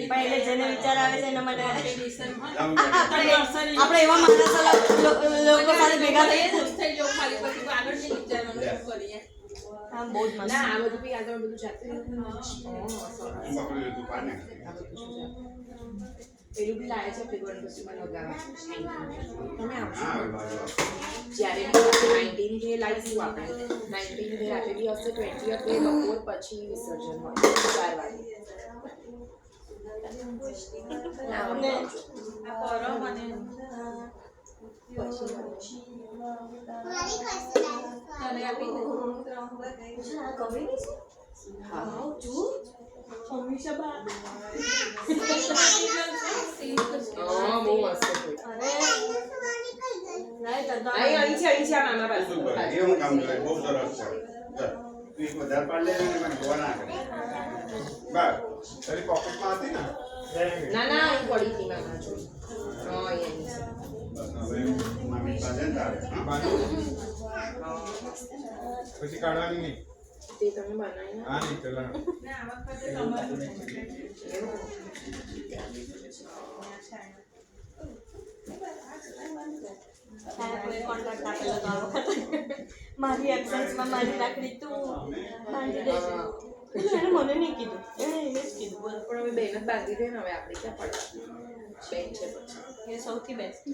पहले जेने विचार आवे છે એના માટે આપણે એવા માણસો લોકો સાથે ભેગા થઈએ થઈ જો ખાલી પછી આગળ ની વિચારવાનું શું કરીએ હા બહુ જ મસ્ત ના આ બધું બી આગળ બધું જાતે પેલું બી લાવે છે ફેબ્રુઆરી પછીમાં લગાવવા તમે આવશો જ્યારે 19 ડે લાવીશું આપણે 19 ડે રાતે બી હશે 20 ડે બપોર પછી વિસર્જન હોય 4 વાગે મને આ કરો મને તને આપી દે કમી છે હા જો હંમેશા બા હા બહુ મસ્ત અરે નહીં અહીં છે મામા પાસે એ હું કામ કરે બહુ સરસ છે તું વધારે પાડ લે ને મને જોવા ના કરે બસ તારી પોકેટમાં હતી ને ના ના અહીં પડી હતી મામા જો હા એની બસ હવે મામી પાસે તારે હા પછી કાઢવાની નહીં તે તમે બનાવી હા નહીં પેલા ના આ વખતે તમારું મારી એબ્સેન્સમાં મારી રાખડી તું બાંધી દેશે એને મને નહીં કીધું એને જ કીધું બોલ પણ હવે બેન જ બાંધી દે ને હવે આપણે ક્યાં પડવા બેન છે પછી એ સૌથી બેસ્ટ